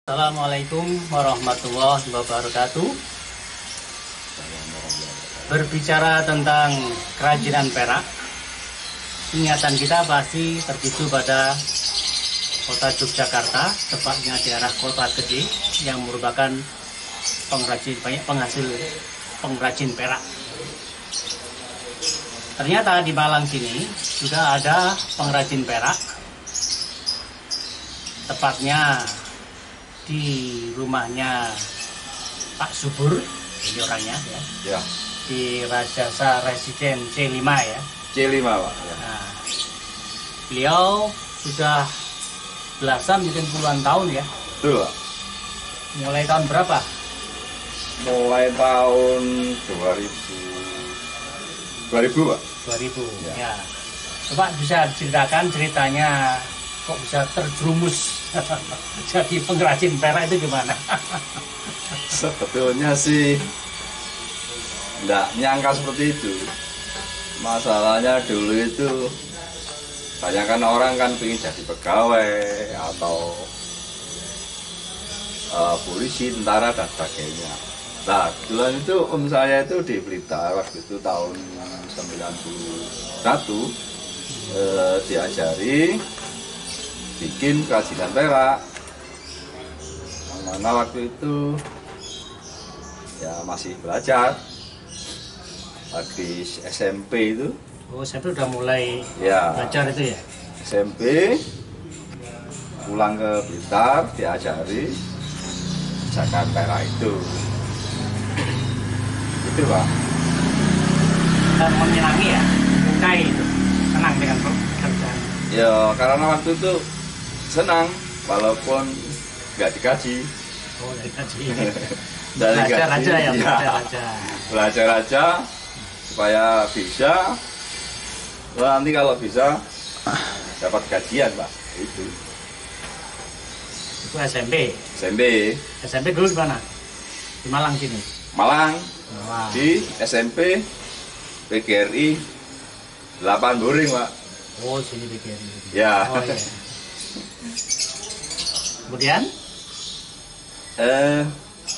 Assalamualaikum warahmatullahi wabarakatuh. Berbicara tentang kerajinan perak, ingatan kita pasti tertuju pada kota Yogyakarta, tepatnya daerah Kota Gede yang merupakan penghasil pengrajin perak. Ternyata di Malang sini juga ada pengrajin perak, tepatnya di rumahnya Pak Subur, ini orangnya ya. Di Rajasa Residen C5 ya. C5 Pak. Ya. Nah, beliau sudah belasan mungkin puluhan tahun ya. Betul Pak. Mulai tahun berapa? Mulai tahun 2000 Pak. 2000 ya. Coba bisa ceritakan ceritanya kok bisa terjerumus jadi pengrajin perak itu gimana? Sebetulnya sih enggak nyangka seperti itu. Masalahnya dulu itu kebanyakan orang kan pengen jadi pegawai atau polisi, tentara dan sebagainya. Nah, kebetulan itu saya itu di Blitar waktu itu tahun 91 diajari bikin kerajinan perak. Mana waktu itu ya masih belajar habis SMP itu. Oh, SMP udah mulai Ya, belajar itu ya? SMP pulang ke Blitar diajari kerjakan perak itu Pak. Dan menyenangi ya, menyukai itu, senang dengan pekerjaan. Ya karena waktu itu senang walaupun nggak digaji. Oh, dari gaji. Dari Belajar gaji, aja ya, ya. belajar aja. Belajar aja supaya bisa. Wah, nanti kalau bisa dapat gajian Pak. Itu SMP. SMP dulu di mana? Di Malang sini. Malang Wah. di SMP PGRI 8 Boring Pak. Oh, sini PGRI. Ya. Oh, iya. Kemudian?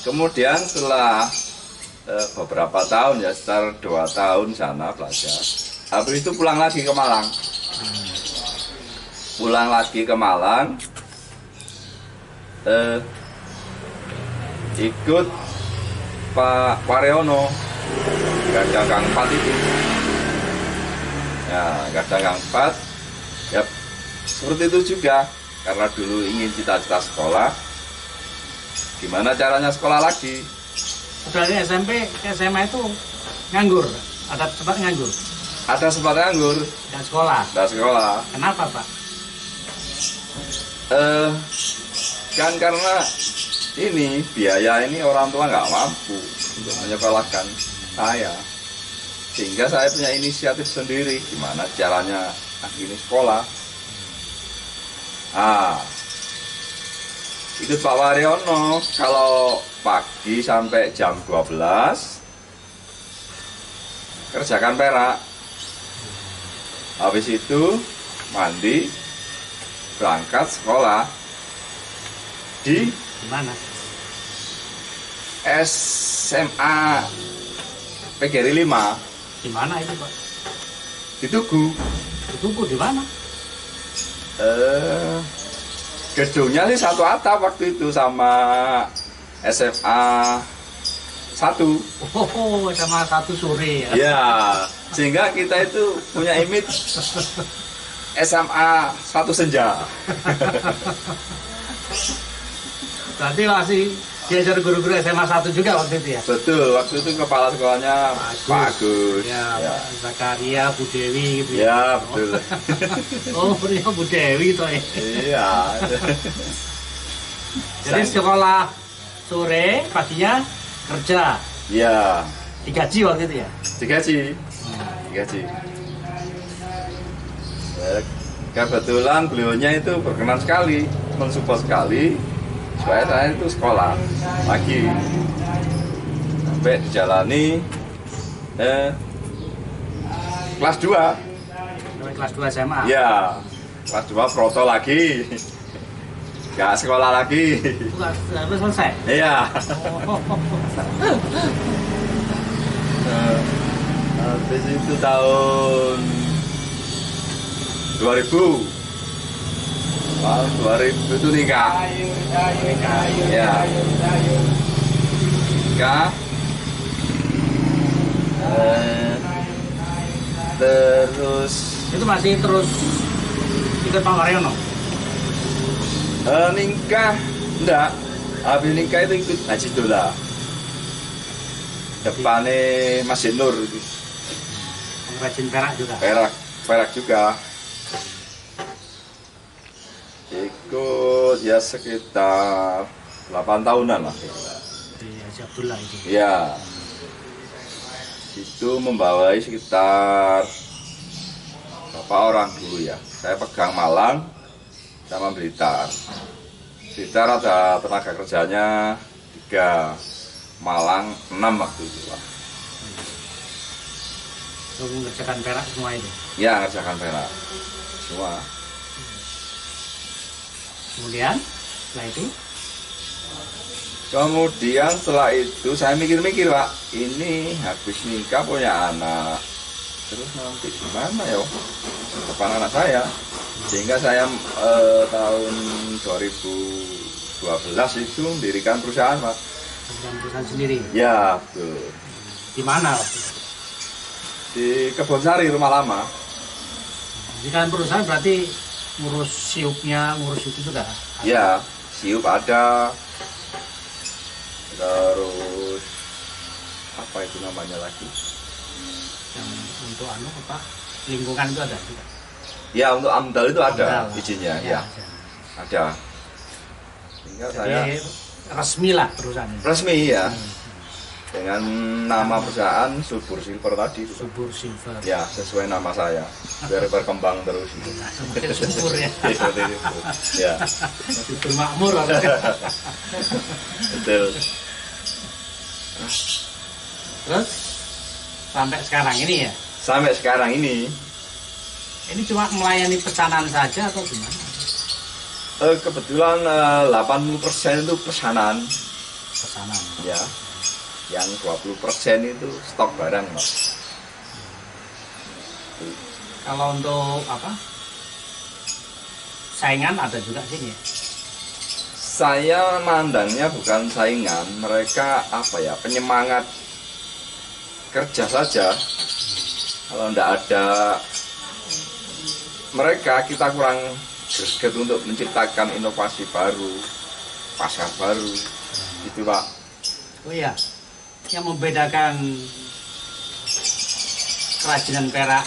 Kemudian setelah beberapa tahun ya, sekitar 2 tahun sana belajar. Habis itu pulang lagi ke Malang. Pulang lagi ke Malang, ikut Pak Waryono, Garda Gang 4 itu. Ya, Garda Gang 4. Ya, seperti itu juga. Karena dulu ingin cita-cita sekolah. Gimana caranya sekolah lagi? Dari SMP ke SMA itu nganggur? Ada sempat nganggur? Ada sempat nganggur Dan sekolah? dan sekolah. Kenapa, Pak? Kan karena ini biaya ini orang tua nggak mampu untuk menyekolahkan saya, sehingga saya punya inisiatif sendiri gimana caranya ini sekolah. Ikut Pak Waryono kalau pagi sampai jam 12 kerjakan perak, habis itu mandi berangkat sekolah di Gimana? SMA PGRI 5 Di mana itu, Pak? di Tugu. Di Tugu di mana? Gedungnya sih satu atap waktu itu sama SMA 1. Oh, sama satu sore ya? Ya, sehingga kita itu punya image SMA 1 senja. Berarti masih diajar guru-guru SMA 1 juga waktu itu ya? Betul, waktu itu kepala sekolahnya Pak Agus. Ya, Ya, Pak Zakaria, Bu Dewi gitu ya betul. Oh, punya Bu Dewi toh ya? Iya. Jadi sekolah sore, paginya kerja. Iya, Digaji waktu itu ya? digaji. Kebetulan beliaunya itu berkenan sekali, mensupport sekali supaya saya itu sekolah lagi sampai dijalani kelas 2. Sampai kelas 2 SMA? Ya, kelas 2 proto lagi. nggak sekolah lagi. Bukan, sudah selesai. Iya. Oh. Habis itu tahun 2000. Tahun 2000 itu nikah. Ya. Nikah. Terus Itu masih terus ikut Pak Waryono? nikah enggak. Habis nikah itu ikut Haji Dola. Depannya Masjid Nur itu. Pengrajin perak juga? Perak juga. Ikut ya sekitar 8 tahunan lah. Di Haji Abdullah itu? Ya. Itu membawai sekitar berapa orang dulu ya. Saya pegang Malang sama Blitar. Blitar ada tenaga kerjanya 3, Malang 6 waktu itu Pak. Untuk mengerjakan perak semua itu? Ya, ngerjakan perak semua. Kemudian setelah itu saya mikir-mikir Pak, ini habis nikah punya anak, terus nanti gimana ya depan anak saya, sehingga saya tahun 2012 itu mendirikan perusahaan Pak. Perusahaan sendiri? Ya betul. Di mana waktu itu? Di Kebon Sari, rumah lama. Jika perusahaan berarti ngurus siupnya, ngurus itu juga? Ya, siup ada. Terus apa itu namanya lagi? Yang untuk lingkungan itu ada juga? Ya, untuk AMDAL itu ada AMDAL. izinnya, Ya, ada. Sehingga jadi saya resmi lah perusahaan ini? resmi ya, dengan nama perusahaan Subur Silver tadi. Subur Silver. Ya, sesuai nama saya, biar berkembang terus. Semakin subur ya. Seperti itu. Ya, Subur makmur. betul. Terus sampai sekarang ini ya? Sampai sekarang ini. Ini cuma melayani pesanan saja atau gimana? Kebetulan 80% itu pesanan. Pesanan. Ya, yang 20% itu stok barang Pak. Kalau untuk saingan ada juga sini ya? Saya mandangnya bukan saingan, mereka penyemangat kerja saja. Kalau tidak ada mereka, kita kurang greget untuk menciptakan inovasi baru, pasar baru, gitu Pak. Oh iya, yang membedakan kerajinan perak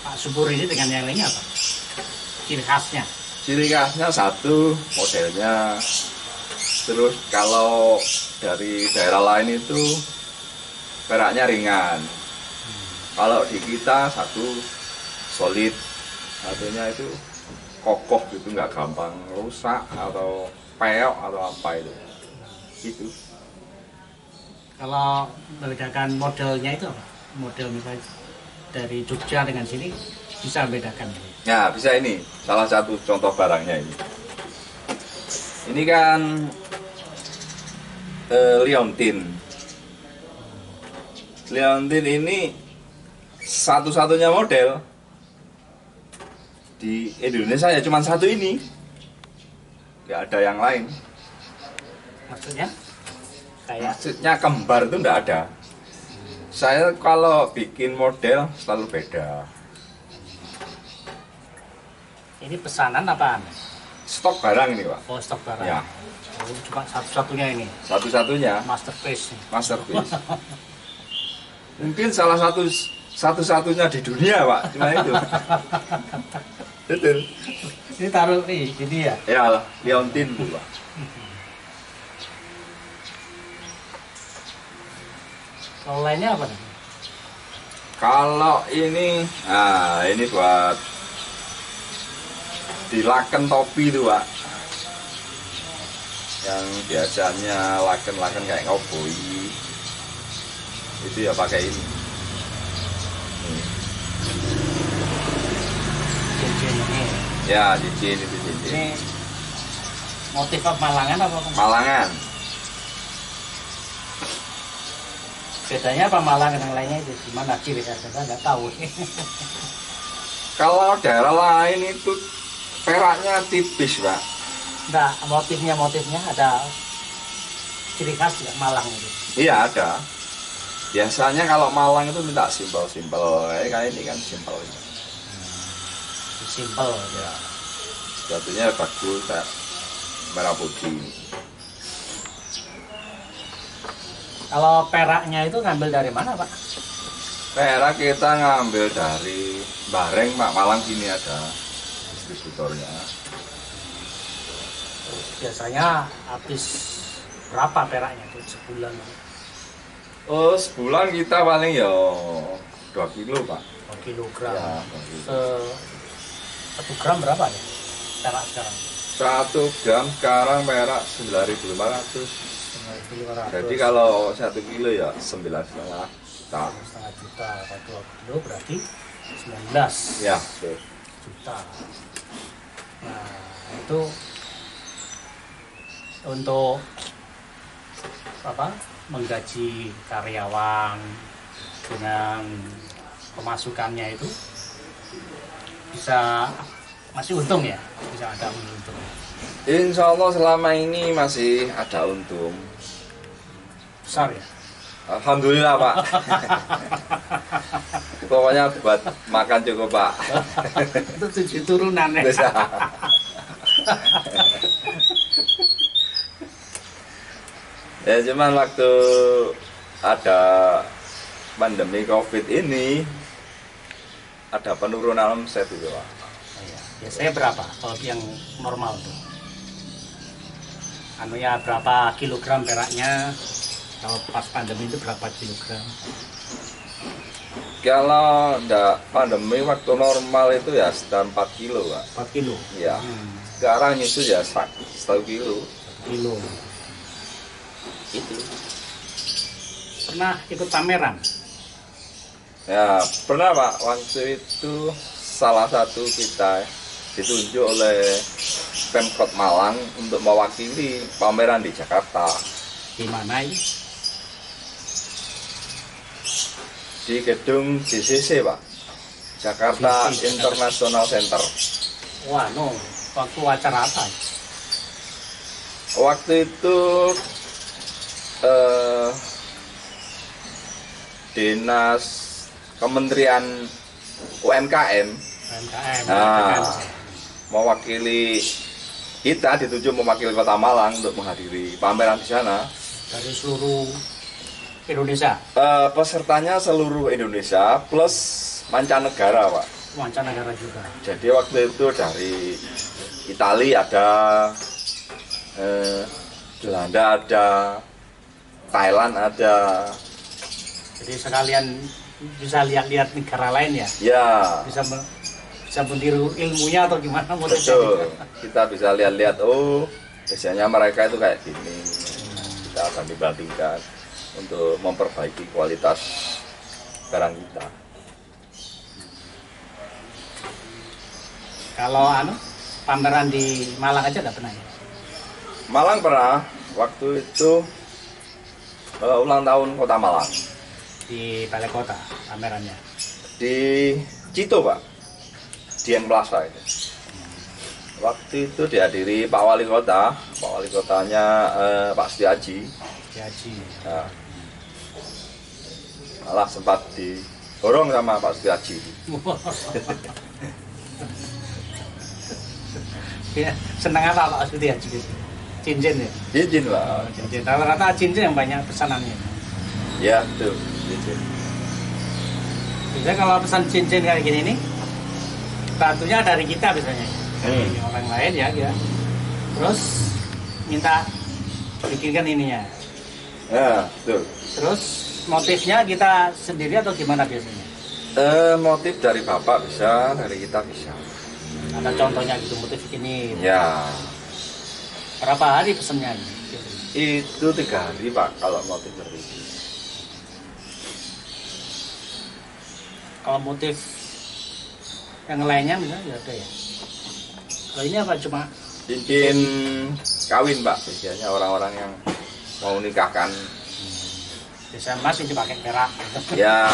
Pak Subur ini dengan yang lainnya apa? Ciri khasnya? Ciri khasnya satu, modelnya. Terus kalau dari daerah lain itu peraknya ringan. Kalau di kita satu solid, satunya itu kokoh gitu, nggak gampang rusak atau peok atau apa itu. Gitu. Kalau membedakan modelnya itu apa? Model misalnya dari Jogja dengan sini bisa membedakan? Ya bisa, ini salah satu contoh barangnya ini. Ini kan liontin. Liontin ini satu-satunya model di Indonesia ya, cuma satu ini, nggak ada yang lain. Maksudnya? Maksudnya kembar itu nggak ada. Saya kalau bikin model selalu beda. Ini pesanan apaan? Stok barang ini Pak. Oh, stok barang. Ya, Oh, cuma satu-satunya ini. satu-satunya Masterpiece. masterpiece. Mungkin salah satu-satunya di dunia Pak, cuma itu. Betul. Ini taruh nih, ini ya. Ya, liontin Bu Pak. Kalau lainnya apa nih? Kalau ini, nah ini buat dilaken topi itu Pak. Yang biasanya laken-laken kayak cowboy, itu ya pakai ini. Cincin ini. Ya, cincin itu cincin. Ini Motif apa Malangan apa? Malangan. Bedanya apa Malangan yang lainnya itu gimana ciri khasnya? Saya nggak tahu. Kalau daerah lain itu peraknya tipis, Pak. Nah, motifnya ada ciri khas nggak Malang itu? Iya ada. Biasanya kalau Malang itu minta simpel-simpel, kayak ini kan simpel. Simple. Ya. Jatuhnya bagus, kayak merah putih. Kalau peraknya itu ngambil dari mana, Pak? Perak kita ngambil dari Bareng, Pak. Malang sini ada distributornya. Biasanya habis berapa peraknya itu sebulan? Oh, sebulan kita paling ya 2 kilo, Pak. 2 kilogram. Ya, 2 kilo. 1 gram berapa ya perak sekarang? 1 gram sekarang perak 9.500. 9.500. Jadi kalau 1 kilo ya 9,5 juta. 1,5 juta. Kalau 2 kilo berarti 19 Ya, betul. juta. Nah, itu untuk apa? Menggaji karyawan dengan pemasukannya itu bisa masih untung ya, bisa ada untung. Insya Allah selama ini masih ada untung. Besar ya. Alhamdulillah, Pak. Pokoknya buat makan cukup, Pak. Itu 7 turunan ya. Bisa. Ya cuman waktu ada pandemi COVID ini ada penurunan omset itu, Pak. Iya. Biasanya berapa kalau yang normal tuh? Anunya berapa kilogram peraknya? Kalau pas pandemi itu berapa kilogram? Kalau enggak pandemi waktu normal itu ya sekitar 4 kilo, Pak. 4 kilo. Ya. Sekarang itu ya 1 kilo. 1 kilo. Itu. Pernah ikut pameran? Ya, pernah, Pak. Waktu itu salah satu kita ditunjuk oleh Pemkot Malang untuk mewakili pameran di Jakarta. Di mana ini? Di gedung JCC, Pak. Jakarta JCC. International Center. Wah, no. Waktu acara apa? Waktu itu Dinas Kementerian UMKM UMKM. mewakili kita, ditunjuk mewakili Kota Malang untuk menghadiri pameran di sana. Dari seluruh Indonesia. Pesertanya seluruh Indonesia plus mancanegara, Pak. Mancanegara juga. Jadi waktu itu dari Italia ada, Belanda ada, Thailand ada. Jadi sekalian bisa lihat-lihat negara lain ya. Ya, Bisa meniru ilmunya atau gimana motifnya betul. juga. Kita bisa lihat-lihat, oh biasanya mereka itu kayak gini. Kita akan dibandingkan untuk memperbaiki kualitas barang kita. Kalau pameran di Malang aja nggak pernah ya? Malang pernah, waktu itu ulang tahun Kota Malang. Di Balai Kota pamerannya. Di Cito, Pak. Dieng Plaza itu. Waktu itu dihadiri Pak Wali Kota. Pak Wali Kotanya Pak Setiaji. Haji. Nah, malah sempat didorong sama Pak Setiaji. Ya, senang apa Pak Sudi Haji? Cincin ya? Cincin, Pak. Cincin. Rata-rata cincin yang banyak pesanannya. Ya, tuh. Cincin. Biasanya kalau pesan cincin kayak gini nih, batunya dari kita biasanya. Dari orang lain ya, ya. Terus minta bikinkan ininya. Ya, tuh. Terus motifnya kita sendiri atau gimana biasanya? Motif dari Bapak bisa, dari kita bisa. Ada contohnya gitu, motif ini. Ya, Berapa hari pesennya? itu 3 hari, Pak, kalau motif seperti itu. Kalau motif yang lainnya misalnya nggak ada ya? Kalau ini apa cuma cincin kawin Pak, biasanya orang-orang yang mau nikahkan. Biasa Mas ini pakai perak. Ya.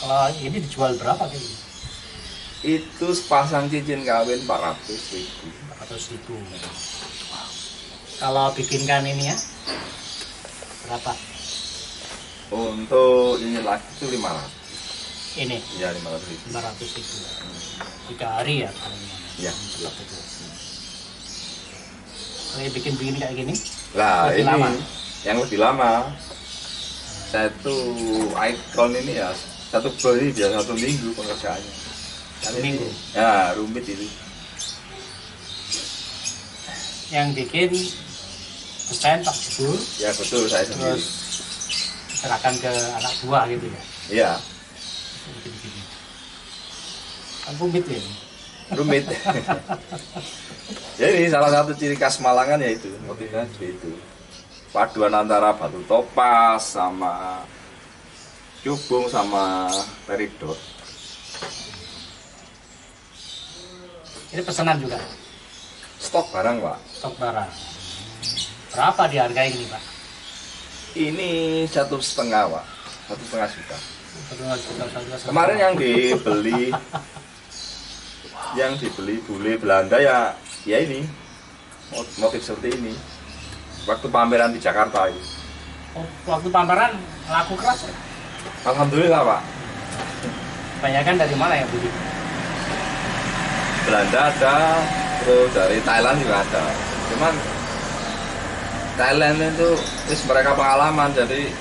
Kalau ini dijual berapa kayak ini? Itu sepasang cincin kawin 400.000. 400.000. Kalau bikinkan ini ya berapa? Untuk ini lagi itu 500. Ini Ya 500.000. 500.000. 3 hari ya paling. Ya. Kalau bikin kayak gini? Lah Lebih ini lama. yang lebih lama. Satu ikon ini ya satu beli biar 1 minggu pengerjaannya. Satu minggu. Ya rumit itu. Yang bikin desain Pak Jebul, Ya betul saya sendiri. terus serahkan ke anak buah gitu ya. Iya Bikin-bikin. Kan rumit ya. rumit. Jadi salah satu ciri khas Malangan ya itu motifnya seperti itu. Paduan antara batu topas sama cubung sama peridot. Ini pesanan juga, Stok barang Pak. stok barang. Berapa dihargai ini Pak? Ini 1,5 Pak. 1,5 juta. 1,5 Kemarin yang dibeli bule Belanda ya ini motif seperti ini. Waktu pameran di Jakarta itu. Oh, waktu pameran laku keras ya? Alhamdulillah Pak. Kebanyakan dari mana ya Bu? Belanda ada, terus dari Thailand juga ada. Cuman Thailand itu mereka pengalaman, jadi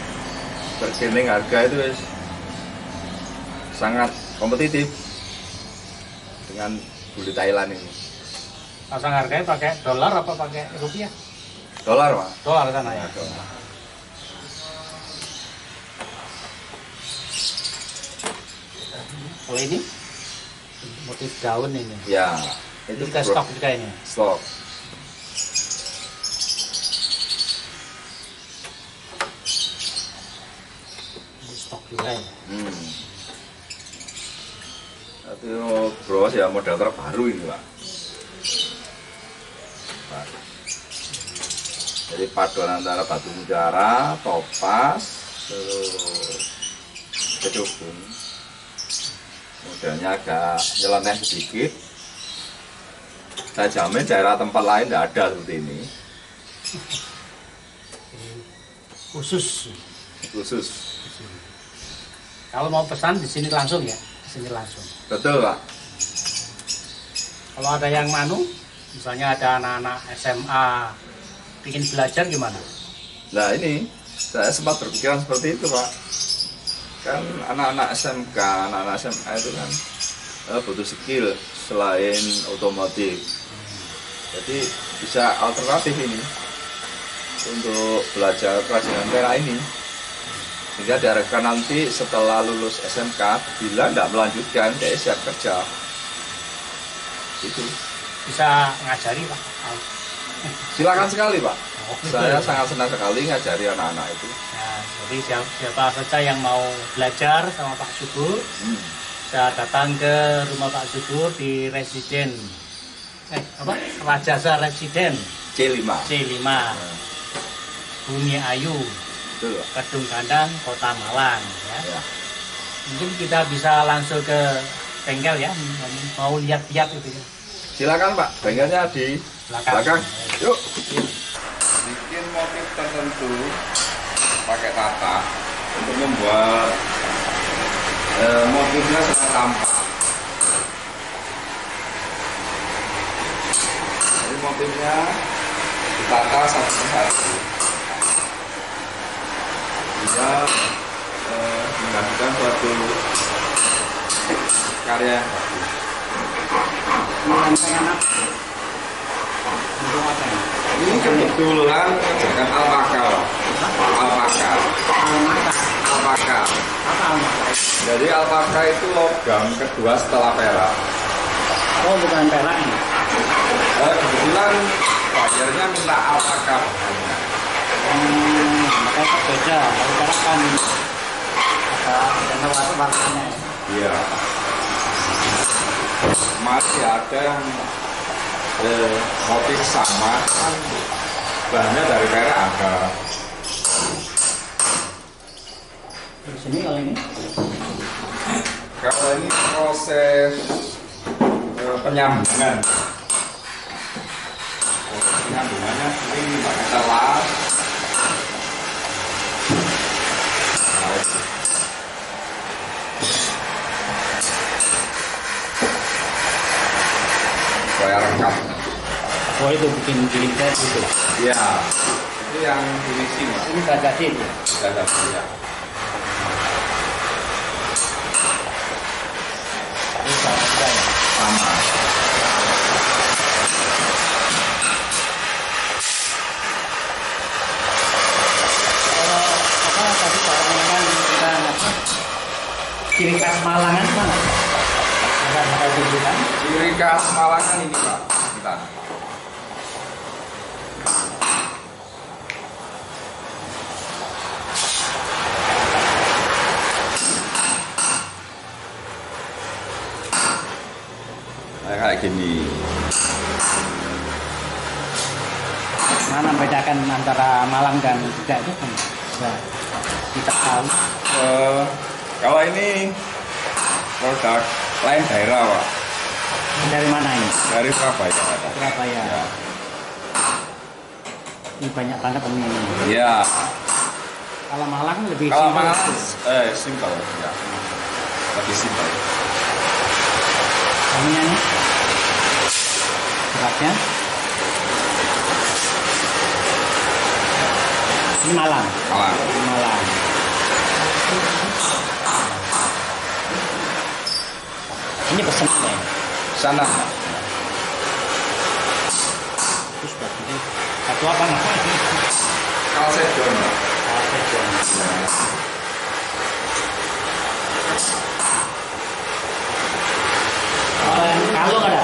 bergening harga itu sangat kompetitif dengan bule Thailand ini. Pasang harganya pakai dolar apa pakai rupiah? Dolar Pak. Dolar sana ya. Dolar. Kalau ini motif daun ini. Ya, Itu kita stok juga ini. Stok. Ini stok juga ya. Itu bros ya model terbaru ini Pak. Jadi paduan antara batu mutiara, topas, terus kecubung. Modelnya agak nyeleneh sedikit. Saya jamin daerah tempat lain tidak ada seperti ini. Khusus. Khusus. Kalau mau pesan di sini langsung ya, di sini langsung. Betul Pak. Kalau ada yang misalnya ada anak-anak SMA ingin belajar gimana? Nah ini saya sempat berpikiran seperti itu Pak. Kan anak-anak SMK, anak-anak SMA itu kan butuh skill selain otomotif. Jadi bisa alternatif ini untuk belajar kerajinan perak ini. Sehingga diharapkan nanti setelah lulus SMK, bila tidak melanjutkan, dia siap kerja. Itu. Bisa ngajari Pak? Silakan sekali Pak. Oh, Saya sangat senang sekali ngajari anak-anak itu. Nah, jadi siapa saja yang mau belajar sama Pak Subur, bisa datang ke rumah Pak Subur di Residen Rajasa Residen C5. C5 Bumi Ayu, Betul Pak. Kedung Gandang, Kota Malang ya. Ya. Mungkin kita bisa langsung ke bengkel ya, mau lihat-lihat itu ya. Silakan Pak, bengkelnya di belakang. Yuk. Bikin motif tertentu pakai tata untuk membuat motifnya sangat tampak. Jadi motifnya ditata satu persatu. Bisa menghasilkan suatu karya yang bagus. Ini kebetulan kerjakan alpaka. Jadi alpaka itu logam kedua setelah perak. Oh, bukan perak ini. Kebetulan bayarnya minta alpaka. Makanya beda. Kalau perak kan ada warnanya. Iya. Masih ada yang motif sama kan bahannya dari perak ada. Di sini kalau ini Kalau ini proses penyambungan. Proses penyambungannya ini pakai telas. Supaya lengkap. oh itu bikin set itu. Iya, itu yang finishing Mas. Ini bagasi itu. Sudah ya. Ini sama juga ya. Sama. Kalau apa tadi katanya kan kita apa? Ciri khas Malang kan mana? Ada tunjukkan. Ciri khas Malang kan ini Pak. Kita. Nah, kayak gini. Mana bedakan antara Malang dan tidak itu kan bisa kita tahu. Kalau ini produk lain daerah Pak. Dari mana ini? Dari Surabaya. Surabaya. Ya. Ini banyak banget ini. Iya. Kalau Malang lebih Kalau simpel. Malang simple ya. Lebih simple. Ininya nih. Beratnya. Ini Malang. Malang. Ini Malang. Ini pesen ya. Sana. Terus buat ini. Satu apa mas? Kalsedon. Kalau yang kalung ada?